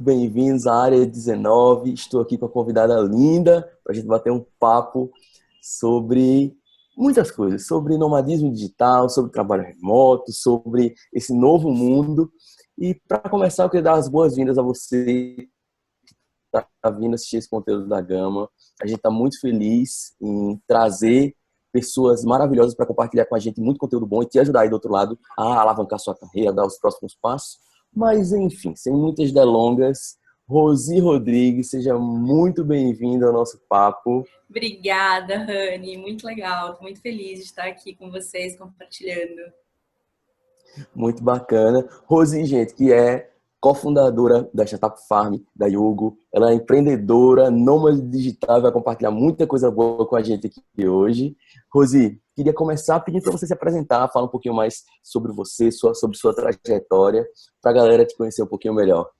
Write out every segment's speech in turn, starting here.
bem-vindos à área 19. Estou aqui com a convidada linda para a gente bater um papo sobre muitas coisas, sobre nomadismo digital, sobre trabalho remoto, sobre esse novo mundo. E para começar, eu queria dar as boas-vindas a você que está vindo assistir esse conteúdo da Gama. A gente está muito feliz em trazer pessoas maravilhosas para compartilhar com a gente muito conteúdo bom e te ajudar aí do outro lado a alavancar sua carreira, a dar os próximos passos. Mas, enfim, sem muitas delongas, Rosi Rodrigues, seja muito bem-vinda ao nosso papo. Obrigada, Rani. Muito legal. Estou muito feliz de estar aqui com vocês, compartilhando. Muito bacana. Rosi, gente, que é cofundadora da Startup Farm, da Yugo. Ela é empreendedora, nômade digital e vai compartilhar muita coisa boa com a gente aqui hoje. Rosi, queria começar pedindo para você se apresentar, falar um pouquinho mais sobre você, sobre sua trajetória, para a galera te conhecer um pouquinho melhor.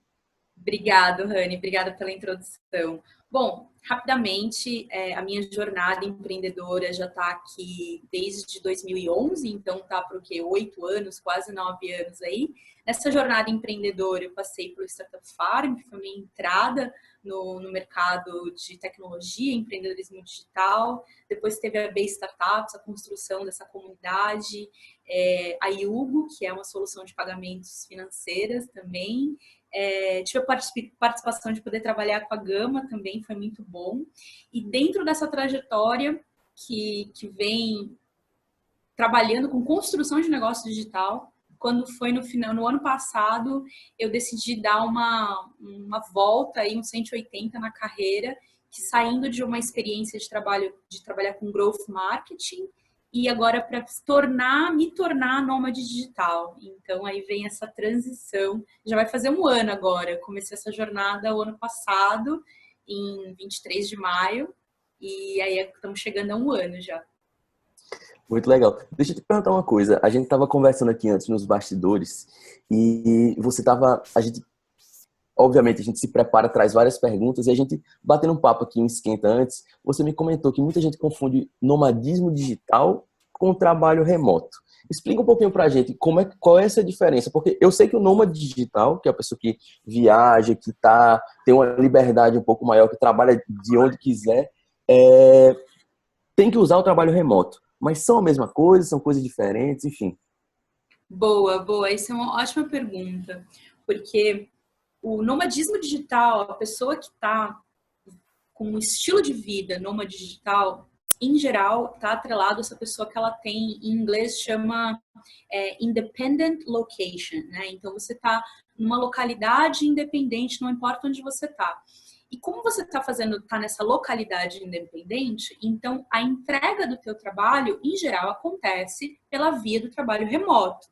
Obrigada, Rani. Obrigada pela introdução. Bom, rapidamente, a minha jornada empreendedora já está aqui desde 2011, então tá para o quê? 8 anos, quase 9 anos aí. Nessa jornada empreendedora, eu passei pelo Startup Farm, que foi minha entrada no mercado de tecnologia, empreendedorismo digital. Depois teve a B Startups, a construção dessa comunidade, a Yugo, que é uma solução de pagamentos financeiras também. Tive a participação de poder trabalhar com a Gama também, foi muito bom. E dentro dessa trajetória que vem trabalhando com construção de negócio digital, quando foi no ano passado, eu decidi dar uma volta aí, uns 180 na carreira, que saindo de uma experiência de trabalhar com growth marketing, e agora para me tornar nômade digital. Então aí vem essa transição. Já vai fazer um ano agora. Comecei essa jornada o ano passado, em 23 de maio, e aí estamos chegando a um ano já. Muito legal. Deixa eu te perguntar uma coisa. A gente estava conversando aqui antes nos bastidores e obviamente, a gente se prepara, traz várias perguntas e a gente, batendo um papo aqui, um esquenta antes, você me comentou que muita gente confunde nomadismo digital com trabalho remoto. Explica um pouquinho pra gente qual é essa diferença, porque eu sei que o nômade digital, que é a pessoa que viaja, tem uma liberdade um pouco maior, que trabalha de onde quiser, tem que usar o trabalho remoto. Mas são a mesma coisa, são coisas diferentes, enfim. Boa, boa. Isso é uma ótima pergunta, porque o nomadismo digital, a pessoa que está com um estilo de vida nômade digital, em geral, está atrelado a essa pessoa que ela tem, em inglês chama independent location, né? Então, você está numa localidade independente, não importa onde você está. E como você está nessa localidade independente, então a entrega do teu trabalho, em geral, acontece pela via do trabalho remoto.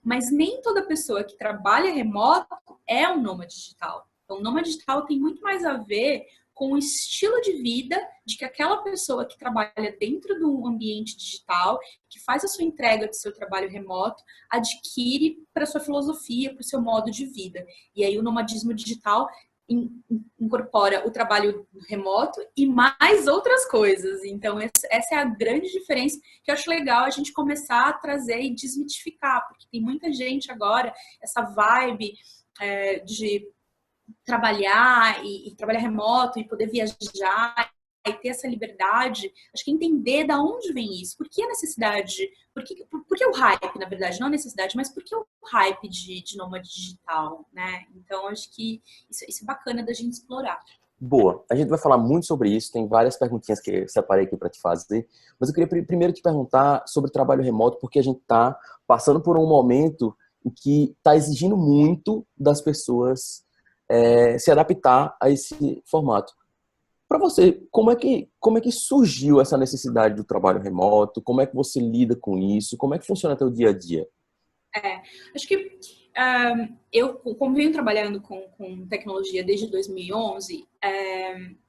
Mas nem toda pessoa que trabalha remoto é um nômade digital. Então, o nômade digital tem muito mais a ver com o estilo de vida de que aquela pessoa que trabalha dentro do ambiente digital, que faz a sua entrega do seu trabalho remoto, adquire para a sua filosofia, para o seu modo de vida. E aí o nomadismo digital incorpora o trabalho remoto e mais outras coisas. Então, essa é a grande diferença que eu acho legal a gente começar a trazer e desmitificar, porque tem muita gente agora, essa vibe de trabalhar e trabalhar remoto e poder viajar e ter essa liberdade, acho que entender da onde vem isso, por que a necessidade, por que o hype, na verdade, não a necessidade, mas por que o hype de nômade digital, né? Então, acho que isso é bacana da gente explorar. Boa, a gente vai falar muito sobre isso, tem várias perguntinhas que eu separei aqui para te fazer, mas eu queria primeiro te perguntar sobre o trabalho remoto, porque a gente está passando por um momento em que está exigindo muito das pessoas se adaptar a esse formato. Para você, como é que surgiu essa necessidade do trabalho remoto? Como é que você lida com isso? Como é que funciona teu dia a dia? Acho que eu, como venho trabalhando com tecnologia desde 2011,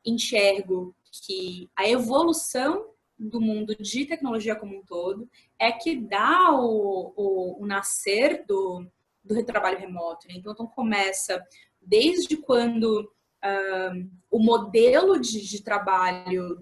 enxergo que a evolução do mundo de tecnologia como um todo é que dá o nascer do retrabalho remoto, né? Então, começa desde quando o modelo de trabalho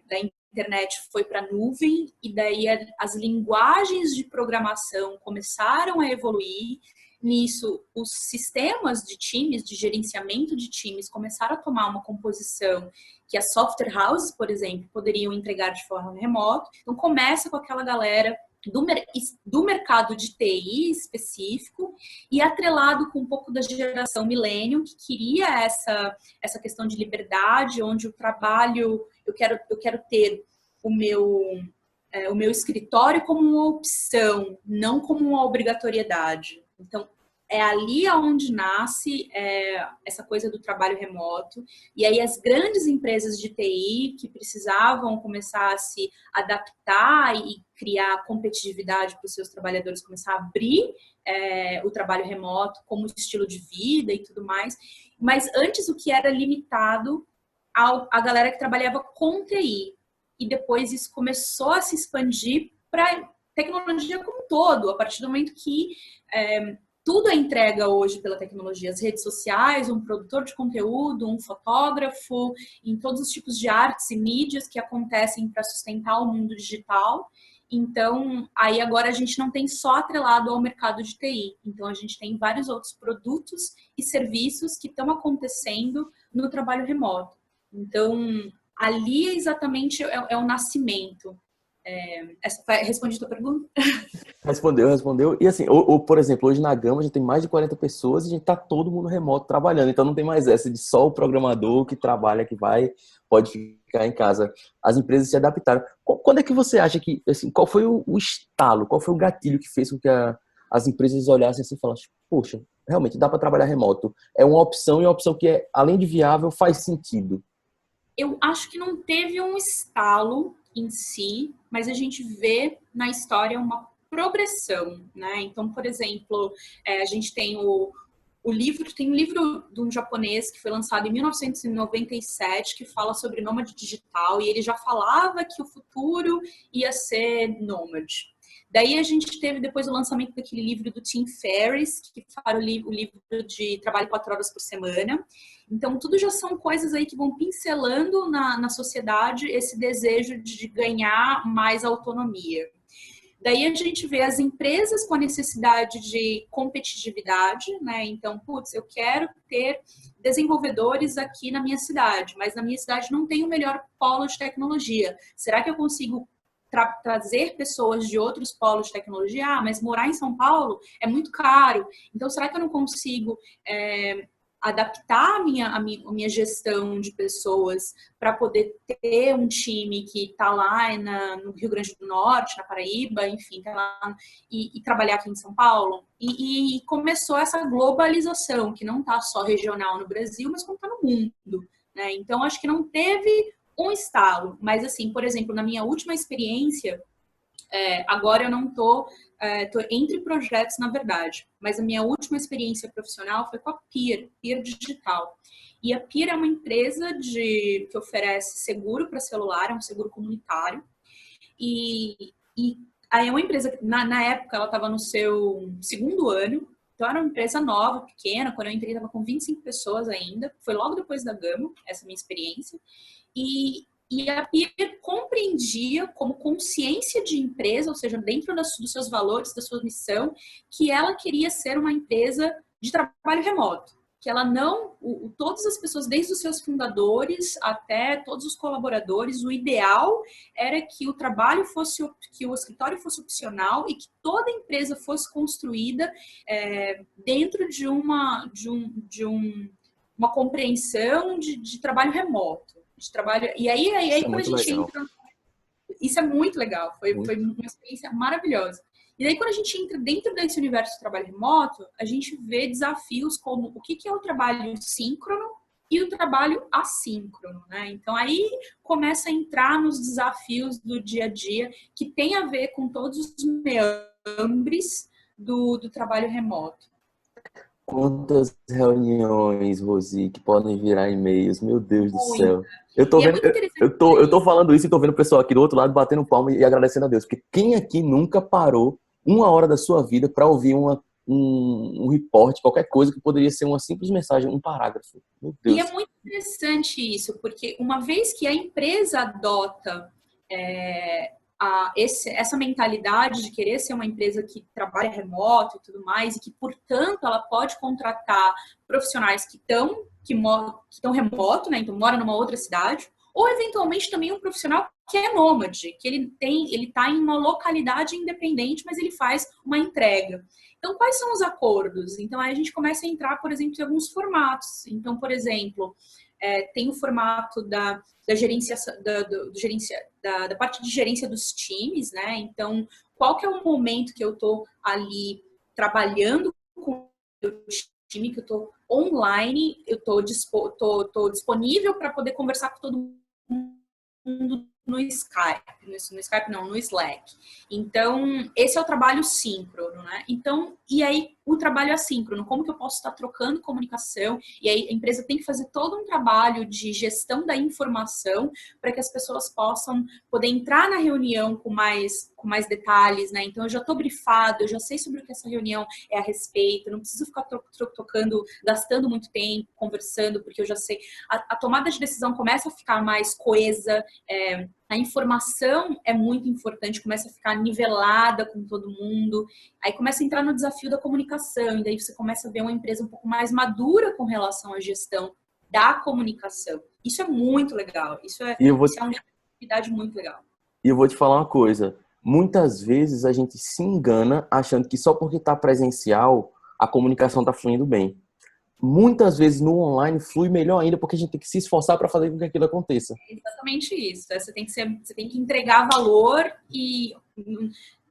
da internet foi para a nuvem e daí as linguagens de programação começaram a evoluir. nisso, os sistemas de times, de gerenciamento de times, começaram a tomar uma composição que as software houses, por exemplo, poderiam entregar de forma remota. Então, começa com aquela galera do mercado de TI específico e atrelado com um pouco da geração millennium, que queria essa questão de liberdade, onde o trabalho, eu quero ter o meu escritório como uma opção, não como uma obrigatoriedade. Então, é ali onde nasce essa coisa do trabalho remoto. E aí as grandes empresas de TI que precisavam começar a se adaptar e criar competitividade para os seus trabalhadores, começar a abrir o trabalho remoto como estilo de vida e tudo mais. Mas antes o que era limitado à galera que trabalhava com TI. E depois isso começou a se expandir para tecnologia como um todo, a partir do momento que tudo é entrega hoje pela tecnologia, as redes sociais, um produtor de conteúdo, um fotógrafo, em todos os tipos de artes e mídias que acontecem para sustentar o mundo digital. Então, aí agora a gente não tem só atrelado ao mercado de TI, então a gente tem vários outros produtos e serviços que estão acontecendo no trabalho remoto. Então, ali exatamente é o nascimento. Respondi a tua pergunta? Respondeu. E assim, por exemplo, hoje na Gama a gente tem mais de 40 pessoas e a gente tá todo mundo remoto trabalhando. Então não tem mais essa de só o programador que trabalha, pode ficar em casa. As empresas se adaptaram. Quando é que você acha que, assim, qual foi o estalo, qual foi o gatilho que fez com que as empresas olhassem assim e falassem, poxa, realmente dá para trabalhar remoto. É uma opção e uma opção que, além de viável, faz sentido. Eu acho que não teve um estalo em si, mas a gente vê na história uma progressão, né? Então, por exemplo, a gente tem tem um livro de um japonês que foi lançado em 1997 que fala sobre nômade digital e ele já falava que o futuro ia ser nômade. Daí a gente teve depois o lançamento daquele livro do Tim Ferriss, que fala o livro de trabalho 4 horas por semana. Então, tudo já são coisas aí que vão pincelando na sociedade esse desejo de ganhar mais autonomia. Daí a gente vê as empresas com a necessidade de competitividade, né? Então, eu quero ter desenvolvedores aqui na minha cidade, mas na minha cidade não tem o melhor polo de tecnologia. Será que eu consigo trazer pessoas de outros polos de tecnologia? Ah, mas morar em São Paulo é muito caro. Então, será que eu não consigo adaptar a minha gestão de pessoas para poder ter um time que está lá no Rio Grande do Norte, na Paraíba, enfim, tá lá, e trabalhar aqui em São Paulo? E começou essa globalização, que não está só regional no Brasil, mas como está no mundo, né? Então, acho que não teve um estalo, mas assim, por exemplo, na minha última experiência, agora eu não tô entre projetos, na verdade, mas a minha última experiência profissional foi com a Peer Digital. E a Peer é uma empresa que oferece seguro para celular, é um seguro comunitário. E aí é uma empresa que, na época, ela estava no seu segundo ano, então era uma empresa nova, pequena. Quando eu entrei, estava com 25 pessoas ainda. Foi logo depois da Gama, essa minha experiência. E a Peer compreendia como consciência de empresa, ou seja, dentro dos seus valores, da sua missão, que ela queria ser uma empresa de trabalho remoto. Que ela não, todas as pessoas, desde os seus fundadores até todos os colaboradores, o ideal era que o trabalho que o escritório fosse opcional e que toda a empresa fosse construída dentro de uma compreensão de trabalho remoto. De trabalho. E aí quando a gente entra. Isso é muito legal, foi uma experiência maravilhosa. E daí, quando a gente entra dentro desse universo de trabalho remoto, a gente vê desafios como o que é o trabalho síncrono e o trabalho assíncrono, né? Então, aí começa a entrar nos desafios do dia a dia, que tem a ver com todos os meandres do trabalho remoto. Quantas reuniões, Rosi, que podem virar e-mails, meu Deus do céu. Eu tô falando isso e tô vendo o pessoal aqui do outro lado batendo palma e agradecendo a Deus. Porque quem aqui nunca parou 1 hora da sua vida para ouvir um report, qualquer coisa que poderia ser uma simples mensagem, um parágrafo? Meu Deus. E é muito interessante isso, porque uma vez que a empresa adota essa mentalidade de querer ser uma empresa que trabalha remoto e tudo mais, e que, portanto, ela pode contratar profissionais que estão remoto, né? Então, mora numa outra cidade, ou eventualmente também um profissional que é nômade, que ele está em uma localidade independente, mas ele faz uma entrega. Então, quais são os acordos? Então, aí a gente começa a entrar, por exemplo, em alguns formatos. Então, por exemplo, tem o formato da gerência, da parte de gerência dos times, né? Então, qual que é o momento que eu estou ali trabalhando com o time, que eu estou online, eu estou disponível para poder conversar com todo mundo no Skype, no Skype não, no Slack. Então, esse é o trabalho síncrono, né? Então, e aí o trabalho assíncrono, como que eu posso estar trocando comunicação? E aí a empresa tem que fazer todo um trabalho de gestão da informação para que as pessoas possam poder entrar na reunião com mais detalhes, né? Então, eu já estou brifado, eu já sei sobre o que essa reunião é a respeito, eu não preciso ficar tocando, gastando muito tempo, conversando, porque eu já sei. A tomada de decisão começa a ficar mais coesa, a informação é muito importante, começa a ficar nivelada com todo mundo, aí começa a entrar no desafio da comunicação, e daí você começa a ver uma empresa um pouco mais madura com relação à gestão da comunicação. Isso é muito legal, isso é uma atividade muito legal. E eu vou te falar uma coisa, muitas vezes a gente se engana achando que só porque está presencial, a comunicação está fluindo bem. Muitas vezes no online flui melhor ainda porque a gente tem que se esforçar para fazer com que aquilo aconteça. É exatamente isso. Você tem que entregar valor e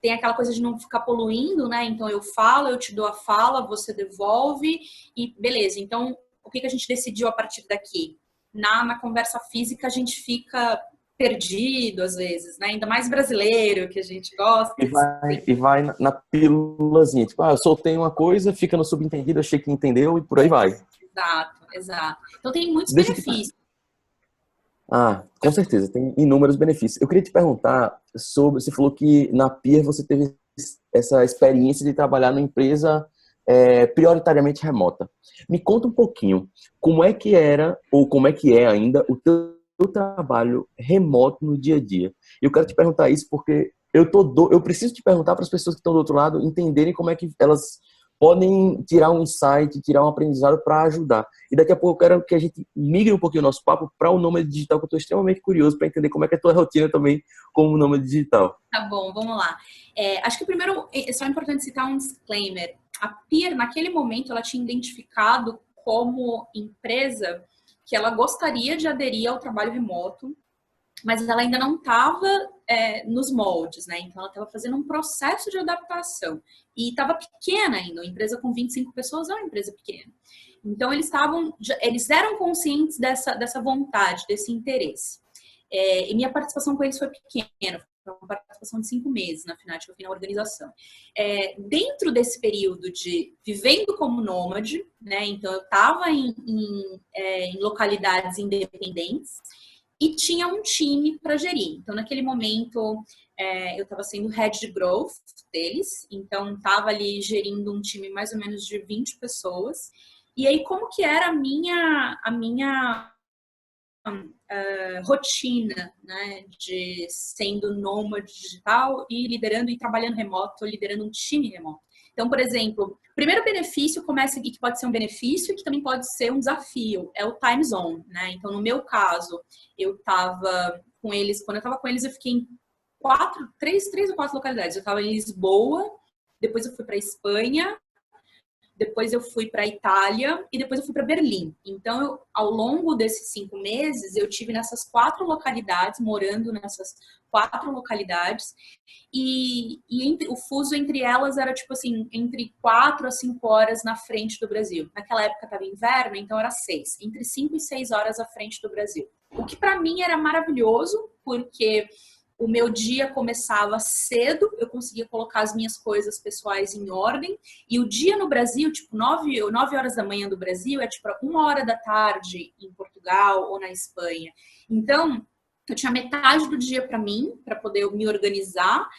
tem aquela coisa de não ficar poluindo, né? Então eu falo, eu te dou a fala, você devolve e beleza. Então o que a gente decidiu a partir daqui? Na conversa física a gente fica perdido às vezes, né? Ainda mais brasileiro que a gente gosta. E vai na pílulazinha. Tipo, eu soltei uma coisa, fica no subentendido, achei que entendeu e por aí vai. Exato. Então tem muitos benefícios. Com certeza, tem inúmeros benefícios. Eu queria te perguntar sobre, você falou que na Peer você teve essa experiência de trabalhar numa empresa prioritariamente remota. Me conta um pouquinho, como é que era, ou como é que é ainda, o teu trabalho remoto no dia a dia. Eu quero te perguntar isso porque eu preciso te perguntar para as pessoas que estão do outro lado entenderem como é que elas podem tirar um insight, tirar um aprendizado para ajudar. E daqui a pouco eu quero que a gente migre um pouquinho o nosso papo para o nômade digital, que eu estou extremamente curioso para entender como é que é a tua rotina também como nômade digital. Tá bom, vamos lá. Acho que primeiro é só importante citar um disclaimer. A Peer, naquele momento, ela tinha identificado como empresa que ela gostaria de aderir ao trabalho remoto, mas ela ainda não estava nos moldes, né? Então, ela estava fazendo um processo de adaptação. E estava pequena ainda, uma empresa com 25 pessoas é uma empresa pequena. Então, eles eram conscientes dessa vontade, desse interesse. E minha participação com eles foi pequena, foi uma participação de 5 meses, na final, que eu fui na organização. Dentro desse período de vivendo como nômade, né? Então, eu estava em localidades independentes, e tinha um time para gerir. Então, naquele momento, eu estava sendo head de growth deles, então estava ali gerindo um time mais ou menos de 20 pessoas. E aí, como que era a minha rotina, né, de sendo nômade digital e liderando e trabalhando remoto, liderando um time remoto. Então, por exemplo, o primeiro benefício começa aqui, que pode ser um benefício, que também pode ser um desafio, é o time zone, né? Então, no meu caso, eu estava com eles, quando eu estava com eles, eu fiquei em três ou quatro localidades. Eu estava em Lisboa, depois eu fui para Espanha, depois eu fui para Itália e depois eu fui para Berlim. Então, ao longo desses 5 meses, eu tive nessas 4 localidades, morando nessas 4 localidades, e o fuso entre elas era tipo assim, entre 4 a 5 horas na frente do Brasil. Naquela época estava inverno, então era 6, entre 5 e 6 horas à frente do Brasil. O que para mim era maravilhoso, porque o meu dia começava cedo, eu conseguia colocar as minhas coisas pessoais em ordem, e o dia no Brasil, tipo 9 horas da manhã do Brasil, é tipo 1 hora da tarde em Portugal ou na Espanha. Então, eu tinha metade do dia para mim, para poder me organizar,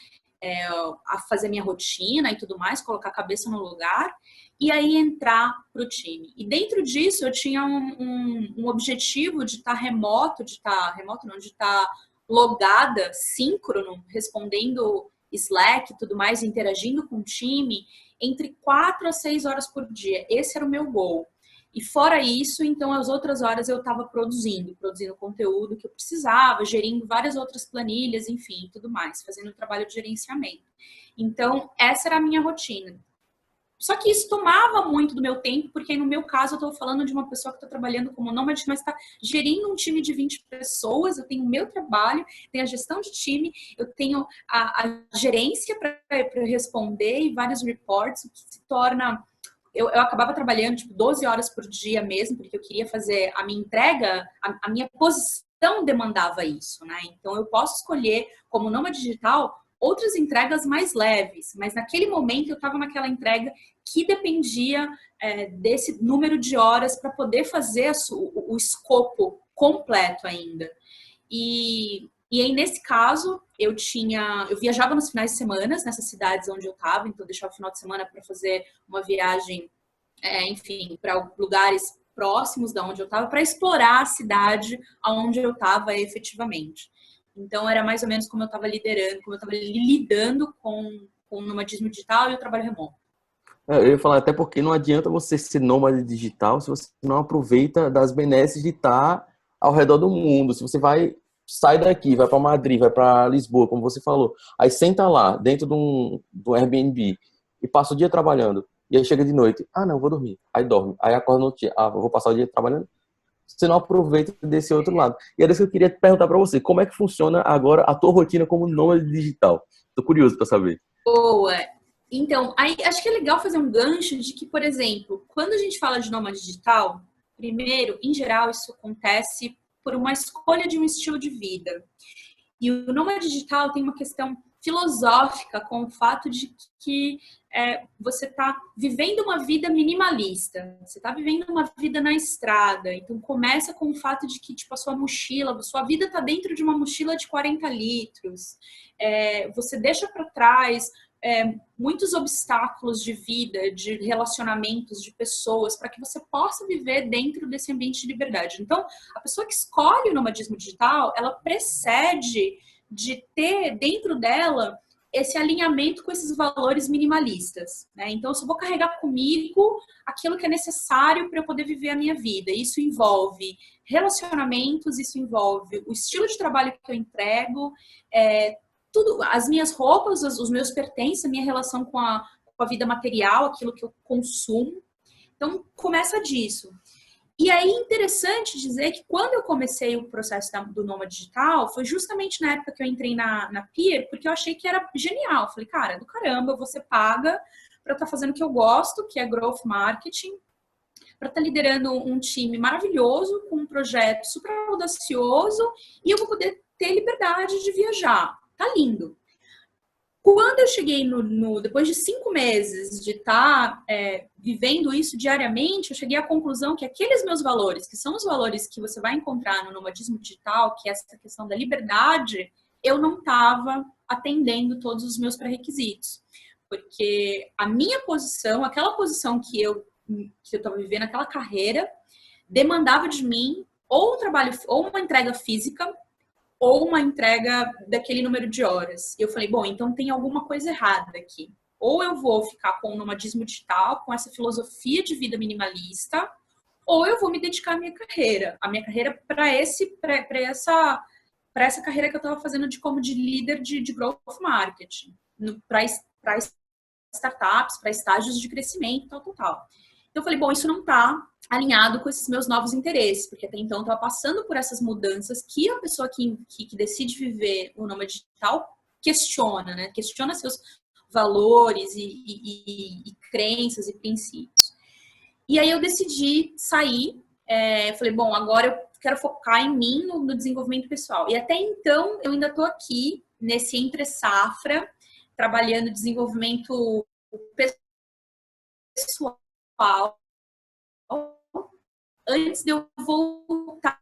a fazer minha rotina e tudo mais, colocar a cabeça no lugar, e aí entrar para o time. E dentro disso, eu tinha um objetivo de estar remoto, de estar logada, síncrono, respondendo Slack e tudo mais, interagindo com o time, entre 4 a 6 horas por dia. Esse era o meu goal. E fora isso, então, as outras horas eu estava produzindo conteúdo que eu precisava, gerindo várias outras planilhas, enfim, tudo mais, fazendo um trabalho de gerenciamento. Então, essa era a minha rotina. Só que isso tomava muito do meu tempo, porque no meu caso eu estou falando de uma pessoa que está trabalhando como nômade, mas está gerindo um time de 20 pessoas, eu tenho o meu trabalho, tenho a gestão de time, eu tenho a gerência para responder e vários reports, o que se torna... Eu acabava trabalhando tipo 12 horas por dia mesmo, porque eu queria fazer a minha entrega, a minha posição demandava isso, né? Então eu posso escolher, como nômade digital, outras entregas mais leves, mas naquele momento eu estava naquela entrega que dependia desse número de horas para poder fazer o escopo completo ainda. E aí, nesse caso, eu viajava nos finais de semana, nessas cidades onde eu estava, então eu deixava o final de semana para fazer uma viagem, enfim, para lugares próximos da onde eu estava, para explorar a cidade onde eu estava efetivamente. Então, era mais ou menos como eu estava liderando, como eu estava lidando com o nomadismo digital e o trabalho remoto. Eu ia falar até porque não adianta você ser nômade digital se você não aproveita das benesses de estar ao redor do mundo. Se você sai daqui, vai para Madrid, vai para Lisboa, como você falou, aí senta lá, dentro de um Airbnb e passa o dia trabalhando, e aí chega de noite, não, vou dormir, aí dorme, aí acorda no outro dia, vou passar o dia trabalhando, você não aproveita desse outro lado. E era isso que eu queria perguntar para você, como é que funciona agora a tua rotina como nômade digital? Tô curioso para saber. Boa! Então, aí acho que é legal fazer um gancho de que, por exemplo, quando a gente fala de nômade digital, primeiro, em geral, isso acontece por uma escolha de um estilo de vida. E o nômade digital tem uma questão filosófica com o fato de que você está vivendo uma vida minimalista, você está vivendo uma vida na estrada. Então começa com o fato de que tipo, a sua mochila, a sua vida está dentro de uma mochila de 40 litros. Você deixa para trás muitos obstáculos de vida, de relacionamentos, de pessoas, para que você possa viver dentro desse ambiente de liberdade. Então, a pessoa que escolhe o nomadismo digital, ela precede de ter dentro dela esse alinhamento com esses valores minimalistas, né? Então, eu só vou carregar comigo aquilo que é necessário para eu poder viver a minha vida. Isso envolve relacionamentos, isso envolve o estilo de trabalho que eu entrego, tudo, as minhas roupas, os meus pertences, a minha relação com a vida material, aquilo que eu consumo. Então, começa disso. E aí, interessante dizer que quando eu comecei o processo do Nômade Digital, foi justamente na época que eu entrei na Peer, porque eu achei que era genial. Falei, cara, do caramba, você paga para estar fazendo o que eu gosto, que é Growth Marketing, para estar liderando um time maravilhoso, com um projeto super audacioso, e eu vou poder ter liberdade de viajar. Tá lindo. Quando eu cheguei depois de 5 meses de estar vivendo isso diariamente, eu cheguei à conclusão que aqueles meus valores, que são os valores que você vai encontrar no nomadismo digital, que é essa questão da liberdade, eu não estava atendendo todos os meus pré-requisitos. Porque a minha posição, aquela posição que eu estava vivendo, aquela carreira, demandava de mim ou um trabalho, ou uma entrega física, ou uma entrega daquele número de horas. E eu falei, bom, então tem alguma coisa errada aqui. Ou eu vou ficar com o nomadismo digital, com essa filosofia de vida minimalista, ou eu vou me dedicar à minha carreira. A minha carreira para essa carreira que eu estava fazendo como de líder de growth marketing, para startups, para estágios de crescimento, tal. Então eu falei, bom, isso não está alinhado com esses meus novos interesses, porque até então eu estava passando por essas mudanças que a pessoa que decide viver o nômade digital questiona, né? Questiona seus valores e crenças e princípios. E aí eu decidi sair, falei, bom, agora eu quero focar em mim, no desenvolvimento pessoal. E até então eu ainda estou aqui, nesse entre-safra, trabalhando desenvolvimento pessoal, antes de eu voltar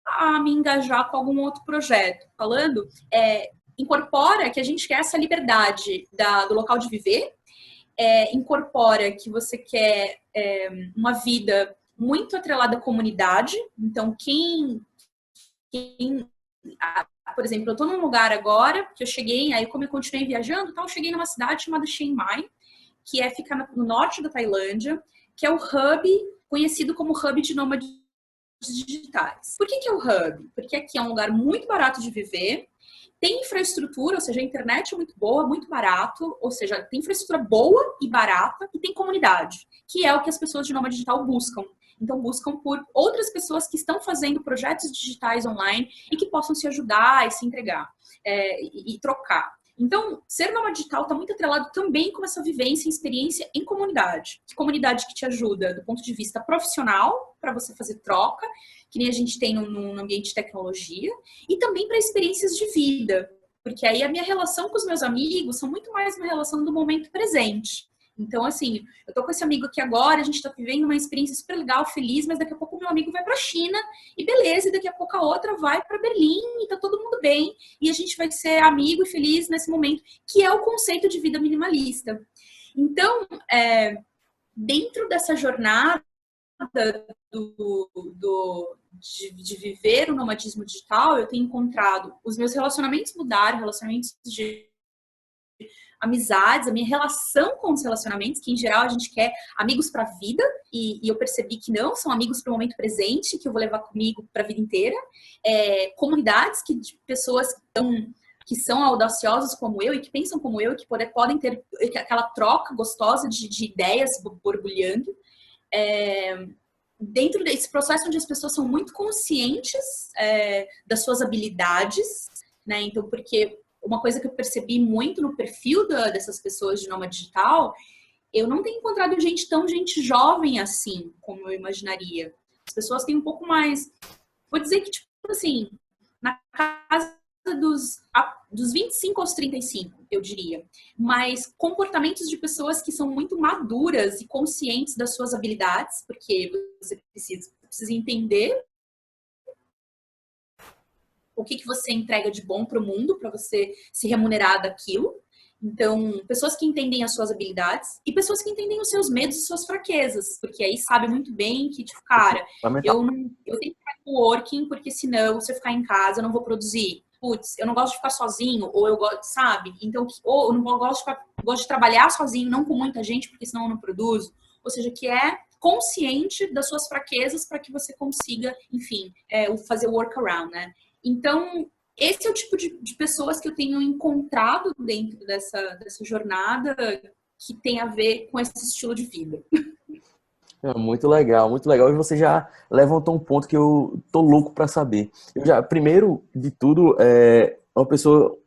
a me engajar com algum outro projeto. Falando, incorpora que a gente quer essa liberdade do local de viver, incorpora que você quer uma vida muito atrelada à comunidade. Então, quem por exemplo, eu tô num lugar agora, que eu cheguei, aí como eu continuei viajando, então eu cheguei numa cidade chamada Chiang Mai, que fica no norte da Tailândia, que é o hub, conhecido como hub de nômades digitais. Por que é o hub? Porque aqui é um lugar muito barato de viver, tem infraestrutura, ou seja, a internet é muito boa, muito barato, ou seja, tem infraestrutura boa e barata, e tem comunidade, que é o que as pessoas de nômade digital buscam. Então, buscam por outras pessoas que estão fazendo projetos digitais online e que possam se ajudar e se entregar e trocar. Então, ser nômade digital está muito atrelado também com essa vivência e experiência em comunidade. Comunidade que te ajuda do ponto de vista profissional, para você fazer troca, que nem a gente tem no ambiente de tecnologia, e também para experiências de vida. Porque aí a minha relação com os meus amigos são muito mais uma relação do momento presente. Então, assim, eu tô com esse amigo aqui agora, a gente tá vivendo uma experiência super legal, feliz, mas daqui a pouco o meu amigo vai pra China, e beleza, e daqui a pouco a outra vai pra Berlim, e tá todo mundo bem, e a gente vai ser amigo e feliz nesse momento, que é o conceito de vida minimalista. Então, dentro dessa jornada de viver o nomadismo digital, eu tenho encontrado os meus relacionamentos mudaram, relacionamentos de amizades, a minha relação com os relacionamentos, que em geral a gente quer amigos para a vida, e eu percebi que não, são amigos para o momento presente, que eu vou levar comigo para a vida inteira. Comunidades de pessoas que são audaciosas como eu e que pensam como eu, e que podem ter aquela troca gostosa de ideias borbulhando. Dentro desse processo onde as pessoas são muito conscientes das suas habilidades, né? Então, porque uma coisa que eu percebi muito no perfil dessas pessoas de nômade digital, eu não tenho encontrado gente jovem assim, como eu imaginaria. As pessoas têm um pouco mais, vou dizer que, tipo assim, na casa dos 25 aos 35, eu diria. Mas comportamentos de pessoas que são muito maduras e conscientes das suas habilidades, porque você precisa entender o que você entrega de bom para o mundo, para você se remunerar daquilo. Então, pessoas que entendem as suas habilidades e pessoas que entendem os seus medos e suas fraquezas, porque aí sabe muito bem que, tipo, cara, eu tenho que ficar working, porque senão, se eu ficar em casa, eu não vou produzir. Putz, eu não gosto de ficar sozinho, ou eu gosto, sabe? Então, ou eu não gosto de trabalhar sozinho, não com muita gente, porque senão eu não produzo. Ou seja, que é consciente das suas fraquezas para que você consiga, enfim, fazer o workaround, né? Então, esse é o tipo de pessoas que eu tenho encontrado dentro dessa jornada que tem a ver com esse estilo de vida. Muito legal, muito legal. E você já levantou um ponto que eu tô louco para saber. Primeiro de tudo,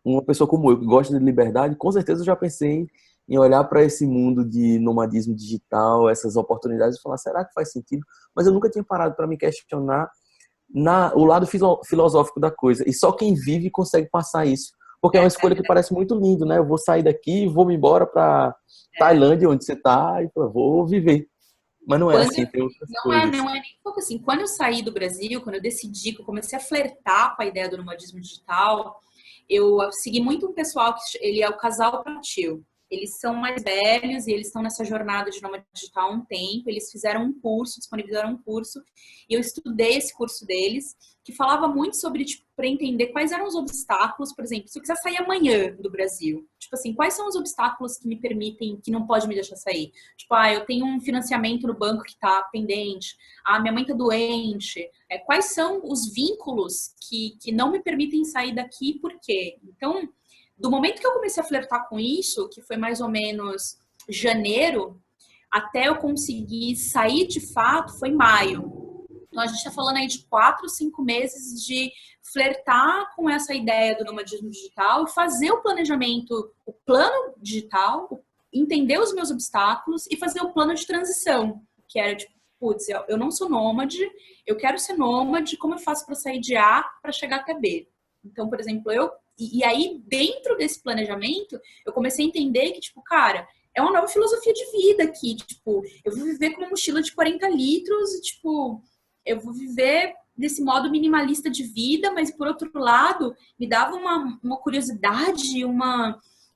uma pessoa como eu, que gosta de liberdade, com certeza eu já pensei em olhar para esse mundo de nomadismo digital, essas oportunidades, e falar, será que faz sentido? Mas eu nunca tinha parado para me questionar o lado filosófico da coisa. E só quem vive consegue passar isso. Porque é uma escolha que parece muito lindo, né? Eu vou sair daqui, vou me embora para Tailândia, onde você tá, e vou viver. Mas não é assim, tem outras coisas. Não é nem um pouco assim. Quando eu saí do Brasil, quando eu decidi, que eu comecei a flertar com a ideia do nomadismo digital, eu segui muito um pessoal que ele é o casal Patil. Eles são mais velhos e eles estão nessa jornada de nômade digital há um tempo. Eles fizeram um curso, disponibilizaram um curso, e eu estudei esse curso deles, que falava muito sobre, tipo, para entender quais eram os obstáculos, por exemplo, se eu quiser sair amanhã do Brasil, tipo assim, quais são os obstáculos que me permitem, que não pode me deixar sair? Tipo, eu tenho um financiamento no banco que está pendente, minha mãe está doente, quais são os vínculos que não me permitem sair daqui e por quê? Então, do momento que eu comecei a flertar com isso, que foi mais ou menos janeiro, até eu conseguir sair de fato, foi maio. Então, a gente está falando aí de 4, 5 meses de flertar com essa ideia do nomadismo digital e fazer o planejamento, o plano digital, entender os meus obstáculos e fazer o plano de transição, que era tipo, putz, eu não sou nômade, eu quero ser nômade, como eu faço para sair de A para chegar até B? Então, por exemplo, e aí, dentro desse planejamento, eu comecei a entender que, tipo, cara, é uma nova filosofia de vida aqui. Tipo, eu vou viver com uma mochila de 40 litros e, tipo, eu vou viver desse modo minimalista de vida, mas, por outro lado, me dava uma curiosidade,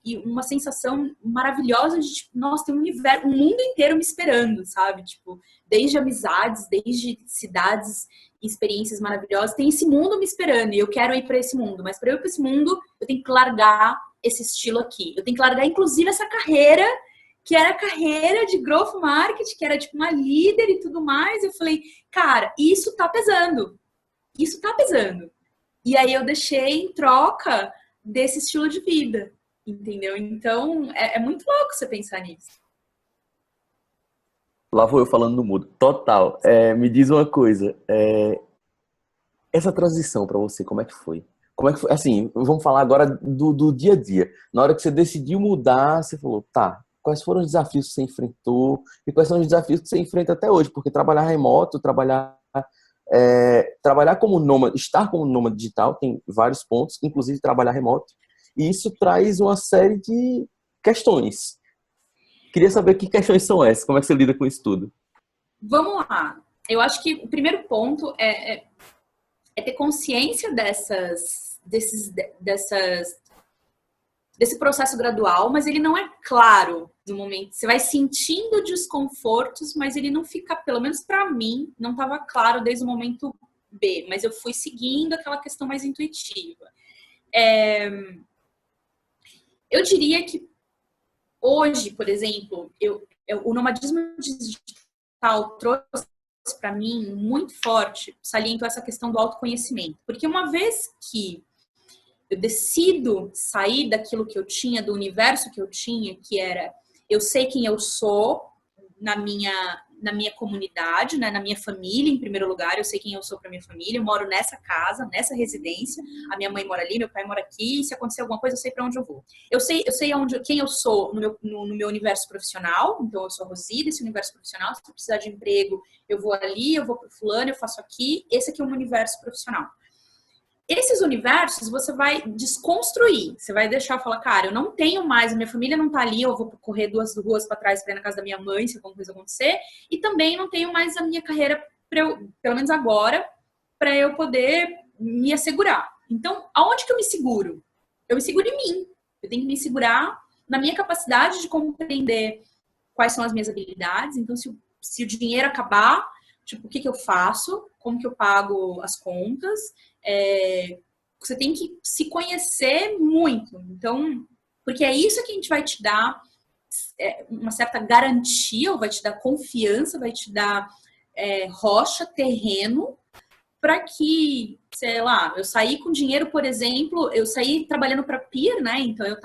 e uma sensação maravilhosa de, tipo, nossa, tem um universo, um mundo inteiro me esperando, sabe? Tipo, desde amizades, desde cidades e experiências maravilhosas, tem esse mundo me esperando e eu quero ir para esse mundo, mas para eu ir para esse mundo, eu tenho que largar esse estilo aqui. Eu tenho que largar, inclusive, essa carreira, que era a carreira de growth marketing, que era tipo uma líder e tudo mais. Eu falei, cara, isso tá pesando. Isso tá pesando. E aí eu deixei em troca desse estilo de vida, entendeu? Então, é muito louco você pensar nisso. Lá vou eu falando no mudo. Total. Me diz uma coisa. Essa transição para você, como é que foi? Como é que foi? Assim, vamos falar agora do dia a dia. Na hora que você decidiu mudar, você falou, tá, quais foram os desafios que você enfrentou e quais são os desafios que você enfrenta até hoje? Porque trabalhar remoto, trabalhar como nômade, estar como nômade digital tem vários pontos, inclusive trabalhar remoto. E isso traz uma série de questões. Queria saber que questões são essas, como é que você lida com isso tudo? Vamos lá. Eu acho que o primeiro ponto é ter consciência desse processo gradual, mas ele não é claro no momento. Você vai sentindo desconfortos, mas ele não fica, pelo menos para mim, não estava claro desde o momento B, mas eu fui seguindo aquela questão mais intuitiva. Eu diria que hoje, por exemplo, o nomadismo digital trouxe para mim muito forte, saliento essa questão do autoconhecimento, porque uma vez que eu decido sair daquilo que eu tinha, do universo que eu tinha, que era eu sei quem eu sou na minha comunidade, né, na minha família, em primeiro lugar, eu sei quem eu sou para minha família, eu moro nessa casa, nessa residência, a minha mãe mora ali, meu pai mora aqui, e se acontecer alguma coisa, eu sei para onde eu vou. Eu sei quem eu sou no meu universo profissional, então eu sou a Rosi desse universo profissional, se eu precisar de emprego, eu vou ali, eu vou pro fulano, eu faço aqui, esse aqui é o meu universo profissional. Esses universos você vai desconstruir. Você vai deixar falar, cara, eu não tenho mais, a minha família não tá ali, eu vou correr 2 ruas para trás para ir na casa da minha mãe se alguma coisa acontecer, e também não tenho mais a minha carreira, pelo menos agora, para eu poder me assegurar. Então, aonde que eu me seguro? Eu me seguro em mim. Eu tenho que me segurar na minha capacidade de compreender quais são as minhas habilidades. Então, se o dinheiro acabar, tipo, o que eu faço? Como que eu pago as contas? Você tem que se conhecer muito. Então, porque é isso que a gente vai te dar uma certa garantia, ou vai te dar confiança, vai te dar rocha, terreno, para que, sei lá, eu saí com dinheiro, por exemplo, eu saí trabalhando para Peer, né? Então eu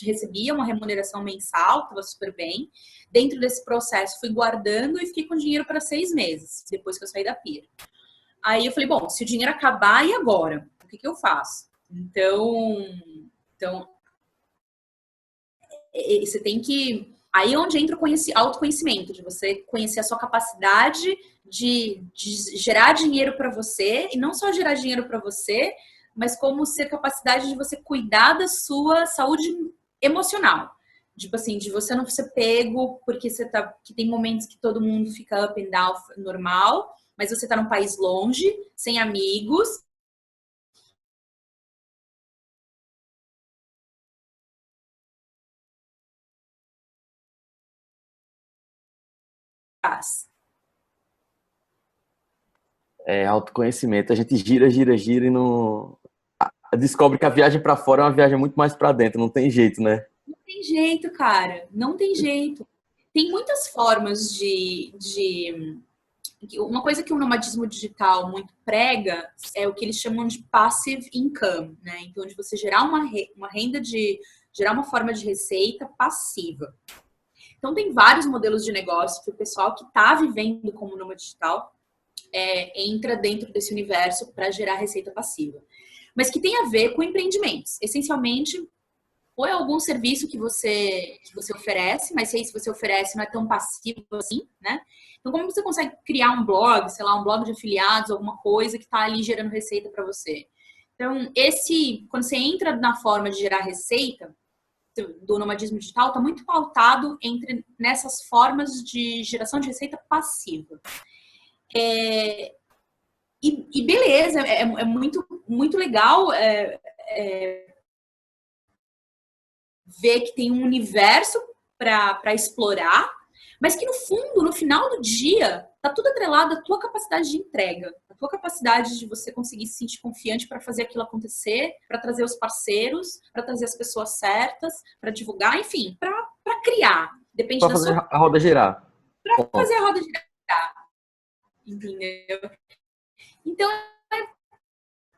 recebia uma remuneração mensal, estava super bem. Dentro desse processo, fui guardando e fiquei com dinheiro para 6 meses, depois que eu saí da Peer. Aí eu falei, bom, se o dinheiro acabar, e agora? O que eu faço? Então você tem que... Aí é onde entra o autoconhecimento, de você conhecer a sua capacidade de gerar dinheiro para você, e não só gerar dinheiro para você, mas como ser capacidade de você cuidar da sua saúde emocional. Tipo assim, de você não ser pego, porque que tem momentos que todo mundo fica up and down normal, mas você tá num país longe, sem amigos. Autoconhecimento. A gente gira, gira, gira e não descobre que a viagem para fora é uma viagem muito mais para dentro, não tem jeito, né? Não tem jeito, cara. Não tem jeito. Tem muitas formas uma coisa que o nomadismo digital muito prega é o que eles chamam de passive income, né? Então, de você gerar uma renda gerar uma forma de receita passiva. Então, tem vários modelos de negócio que o pessoal que está vivendo como nômade digital entra dentro desse universo para gerar receita passiva. Mas que tem a ver com empreendimentos. Essencialmente, ou é algum serviço que você oferece, mas se você oferece não é tão passivo assim, né? Então, como você consegue criar um blog, sei lá, um blog de afiliados, alguma coisa que está ali gerando receita para você? Então, quando você entra na forma de gerar receita do nomadismo digital, está muito pautado nessas formas de geração de receita passiva. E beleza, muito, muito legal vê que tem um universo para explorar, mas que no fundo, no final do dia, tá tudo atrelado à tua capacidade de entrega, à tua capacidade de você conseguir se sentir confiante para fazer aquilo acontecer, para trazer os parceiros, para trazer as pessoas certas, para divulgar, enfim, para criar. Depende Para da fazer sua, a roda girar. para fazer Ponto. a roda girar, entendeu? Então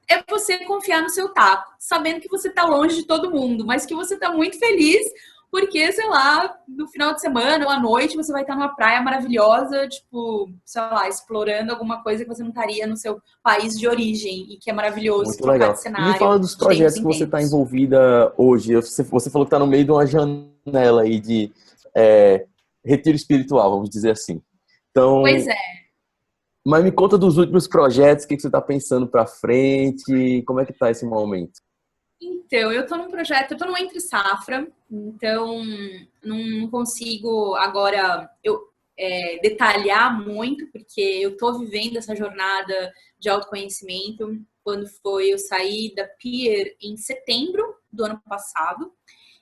é você confiar no seu taco, sabendo que você tá longe de todo mundo, mas que você tá muito feliz porque, sei lá, no final de semana ou à noite você vai estar numa praia maravilhosa, tipo, sei lá, explorando alguma coisa que você não estaria no seu país de origem e que é maravilhoso Muito trocar de legal. E me cenário fala dos de tempos projetos em que você está tempos. envolvida hoje. Você falou que está no meio de uma janela aí de retiro espiritual, vamos dizer assim. Pois Então, é. mas me conta dos últimos projetos, o que você está pensando para frente, como é que está esse momento? Então, eu tô num projeto, eu tô no Entre Safra, então não consigo agora detalhar muito, porque eu tô vivendo essa jornada de autoconhecimento. Quando foi, eu saí da Peer em setembro do ano passado.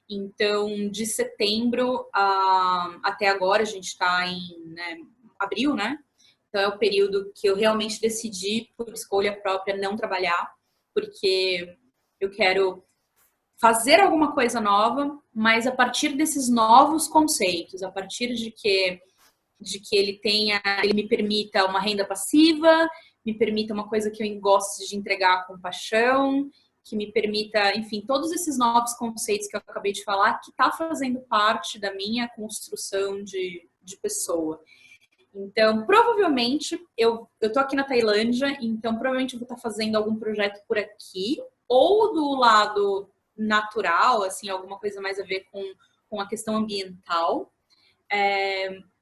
Então, de setembro até agora, a gente está em, né, abril, né? Então, é o período que eu realmente decidi, por escolha própria, não trabalhar, porque eu quero fazer alguma coisa nova, mas a partir desses novos conceitos, a partir de que ele me permita uma renda passiva, me permita uma coisa que eu gosto de entregar com paixão, que me permita, enfim, todos esses novos conceitos que eu acabei de falar, que está fazendo parte da minha construção de pessoa. Então, provavelmente, eu tô aqui na Tailândia, então provavelmente eu vou estar fazendo algum projeto por aqui, ou do lado natural, assim, alguma coisa mais a ver com a questão ambiental,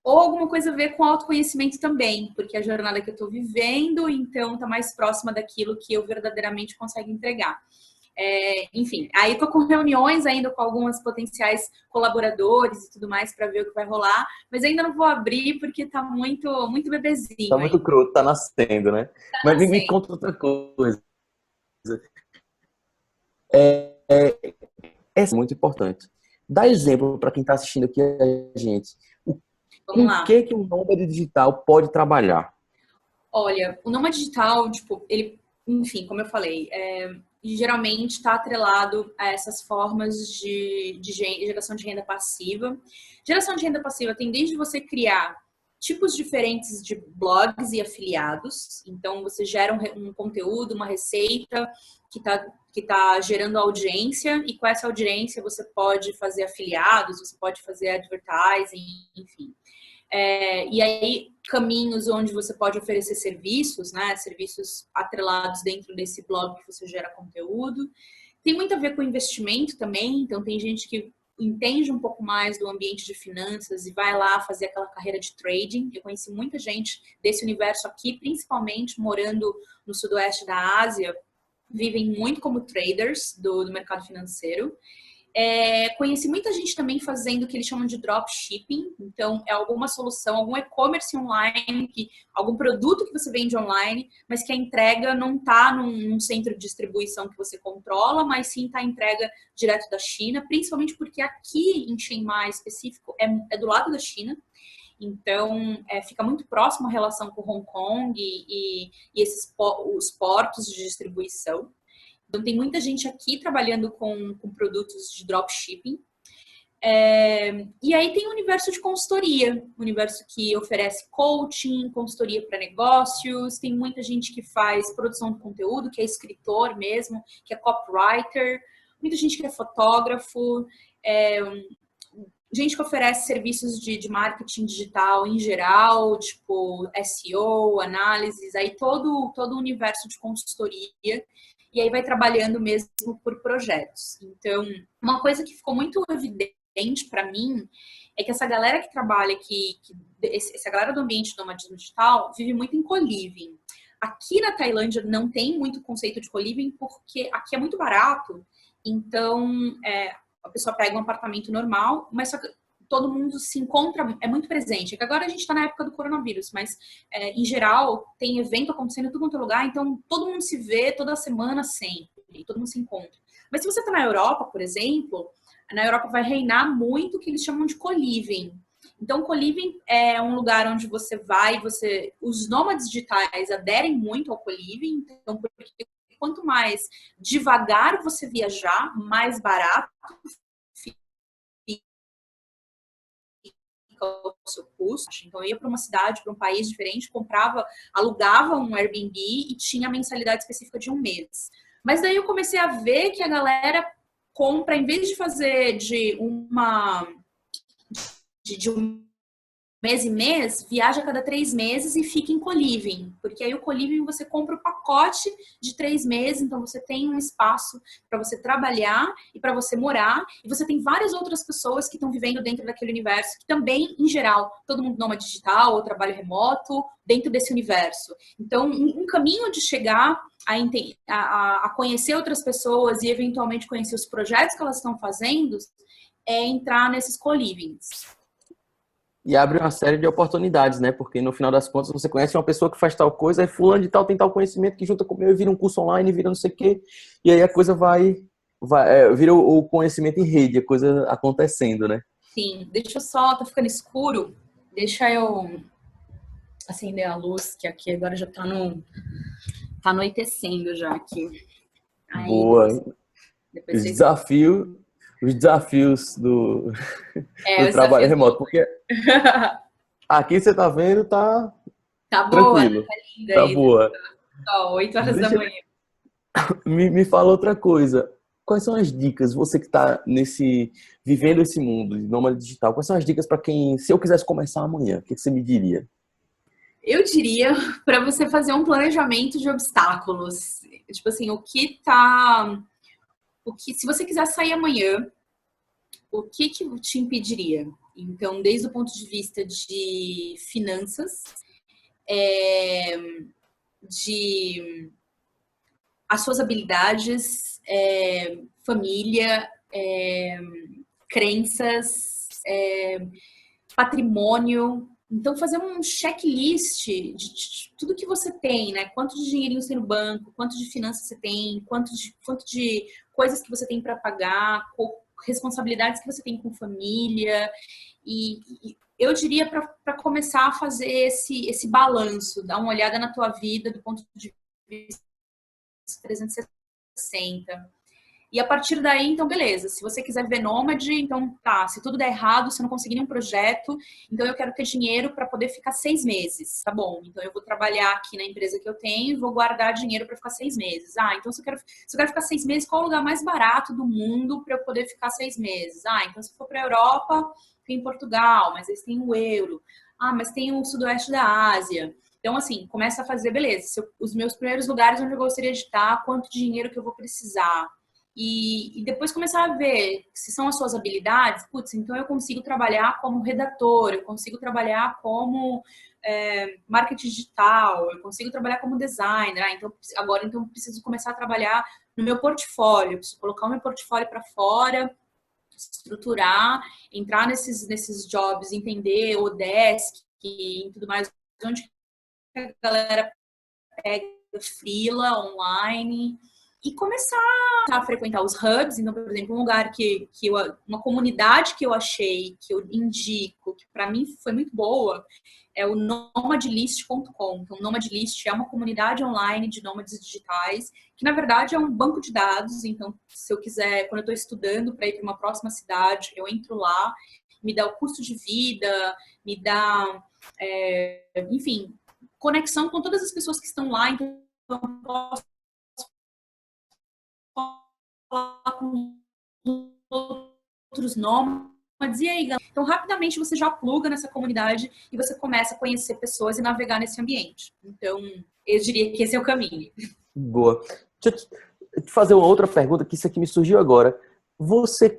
ou alguma coisa a ver com autoconhecimento também, porque a jornada que eu estou vivendo, então, está mais próxima daquilo que eu verdadeiramente consigo entregar. Enfim, aí tô com reuniões ainda com algumas potenciais colaboradores e tudo mais para ver o que vai rolar, mas ainda não vou abrir porque tá muito Tá bebezinho muito ainda. cru, tá nascendo, né? Mas me Assim, conta outra coisa. É, é muito importante. Dá exemplo para quem está assistindo aqui a gente. vamos Com lá. que um nômade digital pode trabalhar? Olha, o nômade digital, tipo, ele, enfim, como eu falei, geralmente está atrelado a essas formas de geração de renda passiva. Geração de renda passiva tem desde você criar tipos diferentes de blogs e afiliados. Então, você gera um conteúdo, uma receita que tá gerando audiência, e com essa audiência você pode fazer afiliados, você pode fazer advertising, enfim. E aí, caminhos onde você pode oferecer serviços, né? Serviços atrelados dentro desse blog que você gera conteúdo. Tem muito a ver com investimento também, então tem gente que entende um pouco mais do ambiente de finanças e vai lá fazer aquela carreira de trading. Eu conheci muita gente desse universo aqui, principalmente morando no sudoeste da Ásia, vivem muito como traders do mercado financeiro. Conheci muita gente também fazendo o que eles chamam de dropshipping. Então, é alguma solução, algum e-commerce online, algum produto que você vende online, mas que a entrega não está num centro de distribuição que você controla, mas sim está entrega direto da China, principalmente porque aqui em Chiang Mai específico é do lado da China. Então, fica muito próximo a relação com Hong Kong e os portos de distribuição. Então, tem muita gente aqui trabalhando com produtos de dropshipping. E aí tem o universo de consultoria, o universo que oferece coaching, consultoria para negócios. Tem muita gente que faz produção de conteúdo, que é escritor mesmo, que é copywriter. Muita gente que é fotógrafo. Gente que oferece serviços de marketing digital em geral, tipo SEO, análises, aí todo o universo de consultoria, e aí vai trabalhando mesmo por projetos. Então, uma coisa que ficou muito evidente para mim é que essa galera que trabalha essa galera do ambiente do nomadismo digital vive muito em co-living. Aqui na Tailândia não tem muito conceito de co-living porque aqui é muito barato, então a pessoa pega um apartamento normal, mas só que todo mundo se encontra, é muito presente. É que agora a gente está na época do coronavírus, mas em geral tem evento acontecendo em todo quanto é lugar, então todo mundo se vê toda semana sempre. e todo mundo se encontra. Mas se você está na Europa, por exemplo, na Europa vai reinar muito o que eles chamam de co-living. Então, co-living é um lugar onde você vai, os nômades digitais aderem muito ao co-living. Então, porque quanto mais devagar você viajar, mais barato o seu custo. Então, eu ia para uma cidade, para um país diferente, alugava um Airbnb e tinha a mensalidade específica de um mês. Mas daí eu comecei a ver que a galera compra, em vez de fazer de um mês em mês, viaja a cada 3 meses e fica em co-living. Porque aí o co-living você compra o pacote de 3 meses, então você tem um espaço para você trabalhar e para você morar. E você tem várias outras pessoas que estão vivendo dentro daquele universo, que também, em geral, todo mundo nômade digital ou trabalho remoto, dentro desse universo. Então, um caminho de chegar a conhecer outras pessoas e eventualmente conhecer os projetos que elas estão fazendo é entrar nesses co-livings. E abre uma série de oportunidades, né? Porque no final das contas você conhece uma pessoa que faz tal coisa, aí fulano de tal tem tal conhecimento que junta com o meu e vira um curso online, vira não sei o quê. E aí a coisa vira o conhecimento em rede, a coisa acontecendo, né? Sim, deixa eu só, tá ficando escuro. Deixa eu acender a luz, que aqui agora já tá anoitecendo já aqui. Aí, Boa. depois vocês... Os desafios do os trabalho desafios remoto. Porque aqui você tá vendo, tá Tá boa, tranquilo, tá linda tá aí. boa. Ó, 8 horas da manhã. Me fala outra coisa. Quais são as dicas, você que está vivendo esse mundo de nômade digital, quais são as dicas para quem, se eu quisesse começar amanhã, o que você me diria? Eu diria para você fazer um planejamento de obstáculos. Tipo assim, se você quiser sair amanhã, o que te impediria? Então, desde o ponto de vista de finanças, de as suas habilidades, família, crenças, patrimônio. Então, fazer um checklist de tudo que você tem, né? Quanto de dinheirinho você tem no banco, quanto de finanças você tem, quanto de coisas que você tem para pagar, responsabilidades que você tem com família. E eu diria para começar a fazer esse balanço, dar uma olhada na tua vida do ponto de vista 360. E a partir daí, então, beleza. Se você quiser ver nômade, então tá. Se tudo der errado, se eu não conseguir nenhum projeto, então eu quero ter dinheiro para poder ficar 6 meses. Tá bom. Então eu vou trabalhar aqui na empresa que eu tenho e vou guardar dinheiro para ficar 6 meses. Ah, então se eu quero ficar 6 meses, qual é o lugar mais barato do mundo para eu poder ficar 6 meses? Ah, então se for para a Europa, tem Portugal, mas eles têm o euro. Ah, mas tem o sudoeste da Ásia. Então, assim, começa a fazer, beleza, os meus primeiros lugares onde eu gostaria de estar, quanto dinheiro que eu vou precisar. E depois começar a ver se são as suas habilidades. Putz, então eu consigo trabalhar como redator, eu consigo trabalhar como marketing digital, eu consigo trabalhar como designer. Então eu preciso começar a trabalhar no meu portfólio, eu preciso colocar o meu portfólio para fora, estruturar, entrar nesses jobs, entender o desk e tudo mais, onde a galera pega freela online e começar a frequentar os hubs. Então, por exemplo, um lugar uma comunidade que eu achei, que eu indico, que para mim foi muito boa, é o nomadlist.com. Então, o Nomadlist é uma comunidade online de nômades digitais, que na verdade é um banco de dados. Então, se eu quiser, quando eu estou estudando para ir para uma próxima cidade, eu entro lá, me dá o custo de vida, me dá, enfim, conexão com todas as pessoas que estão lá. Então, eu posso falar com outros nômades. E aí, então, rapidamente você já pluga nessa comunidade e você começa a conhecer pessoas e navegar nesse ambiente. Então, eu diria que esse é o caminho. Boa. Deixa eu te fazer uma outra pergunta, que isso aqui me surgiu agora. Você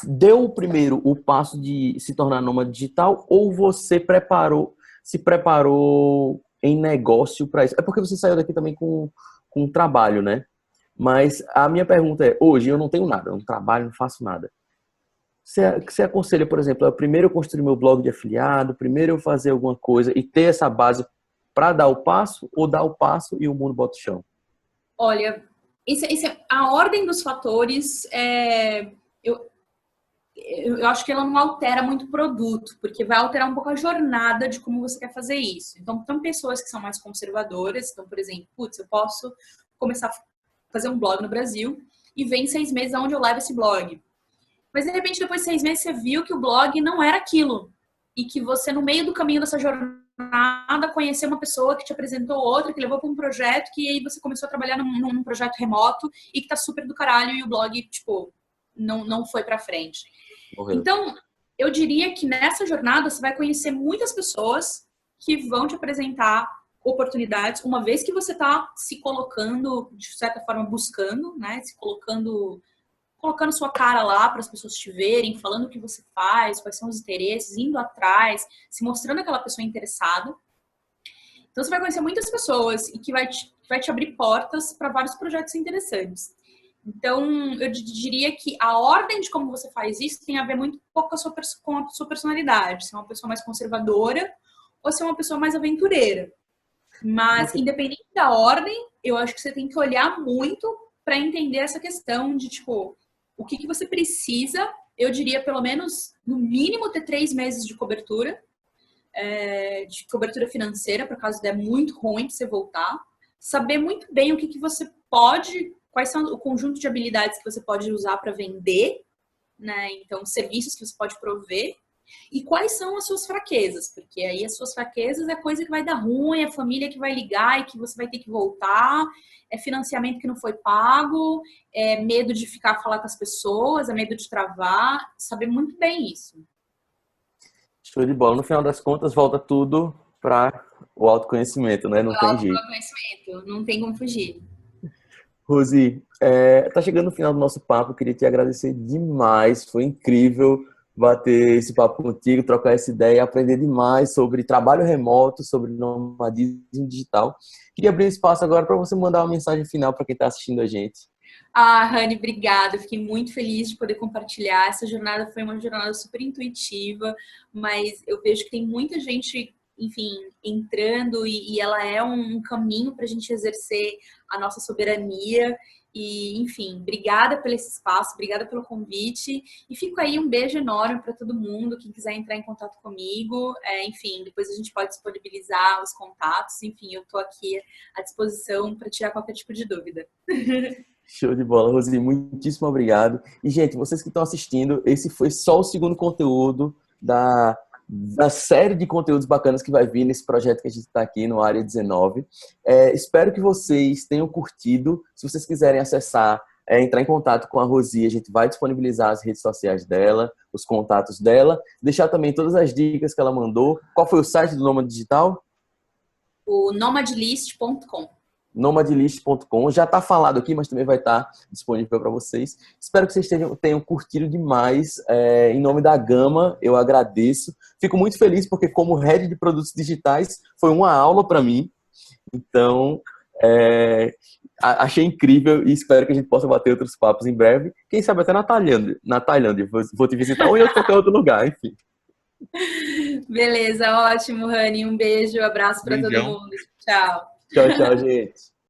deu primeiro o passo de se tornar nômade digital ou você se preparou em negócio para isso? É porque você saiu daqui também com trabalho, né? Mas a minha pergunta é, hoje eu não tenho nada, eu não trabalho, não faço nada. Você aconselha, por exemplo, primeiro eu construir meu blog de afiliado, primeiro eu fazer alguma coisa e ter essa base para dar o passo, ou dar o passo e o mundo bota o chão? Olha, A ordem dos fatores, eu acho que ela não altera muito o produto, porque vai alterar um pouco a jornada de como você quer fazer isso. Então, tem pessoas que são mais conservadoras. Então, por exemplo, putz, eu posso começar a fazer um blog no Brasil e ver em 6 meses aonde eu levo esse blog. Mas, de repente, depois de 6 meses, você viu que o blog não era aquilo. E que você, no meio do caminho dessa jornada, conheceu uma pessoa que te apresentou outra, que levou para um projeto, que aí você começou a trabalhar num projeto remoto e que tá super do caralho e o blog, tipo, não foi para frente. Morreu. Então, eu diria que nessa jornada você vai conhecer muitas pessoas que vão te apresentar oportunidades, uma vez que você está se colocando, de certa forma, buscando, né? Se colocando sua cara lá para as pessoas te verem, falando o que você faz, quais são os interesses, indo atrás, se mostrando aquela pessoa interessada. Então, você vai conhecer muitas pessoas e que vai te abrir portas para vários projetos interessantes. Então, eu diria que a ordem de como você faz isso tem a ver muito pouco com a sua personalidade. Se é uma pessoa mais conservadora ou se é uma pessoa mais aventureira. Mas, independente da ordem, eu acho que você tem que olhar muito para entender essa questão de, tipo, o que você precisa. Eu diria, pelo menos, no mínimo, ter 3 meses de cobertura financeira, para caso der muito ruim para você voltar. Saber muito bem o que você pode, quais são o conjunto de habilidades que você pode usar para vender, né? Então, serviços que você pode prover. E quais são as suas fraquezas? Porque aí as suas fraquezas é coisa que vai dar ruim, é família que vai ligar e que você vai ter que voltar, é financiamento que não foi pago, é medo de ficar a falar com as pessoas, é medo de travar. Saber muito bem isso. Show de bola. No final das contas, volta tudo para o autoconhecimento, né? Não tem jeito. Autoconhecimento, não tem como fugir. Rose, tá chegando no final do nosso papo. Queria te agradecer demais. Foi incrível bater esse papo contigo, trocar essa ideia, aprender demais sobre trabalho remoto, sobre nomadismo digital. Queria abrir espaço agora para você mandar uma mensagem final para quem está assistindo a gente. Rani, obrigada. Fiquei muito feliz de poder compartilhar. Essa jornada foi uma jornada super intuitiva, mas eu vejo que tem muita gente, enfim, entrando e ela é um caminho para a gente exercer a nossa soberania. E, enfim, obrigada pelo esse espaço, obrigada pelo convite. E fico aí um beijo enorme para todo mundo. Quem quiser entrar em contato comigo, enfim, depois a gente pode disponibilizar os contatos. Enfim, eu estou aqui à disposição para tirar qualquer tipo de dúvida. Show de bola, Rose. Muitíssimo obrigado. E, gente, vocês que estão assistindo, esse foi só o segundo conteúdo da série de conteúdos bacanas que vai vir nesse projeto que a gente está aqui no Área 19. Espero que vocês tenham curtido. Se vocês quiserem acessar, entrar em contato com a Rosi, a gente vai disponibilizar as redes sociais dela, os contatos dela, deixar também todas as dicas que ela mandou. Qual foi o site do Nômade Digital? O nomadlist.com. nomadlist.com, já está falado aqui, mas também vai estar disponível para vocês. Espero que vocês tenham curtido demais. Em nome da Gama, eu agradeço. Fico muito feliz porque, como head de produtos digitais, foi uma aula para mim. Então, achei incrível e espero que a gente possa bater outros papos em breve. Quem sabe até na Tailândia. Vou te visitar ou em qualquer outro lugar, enfim. Beleza, ótimo, Rani. Um beijo, abraço para todo mundo. Tchau. Tchau, gente.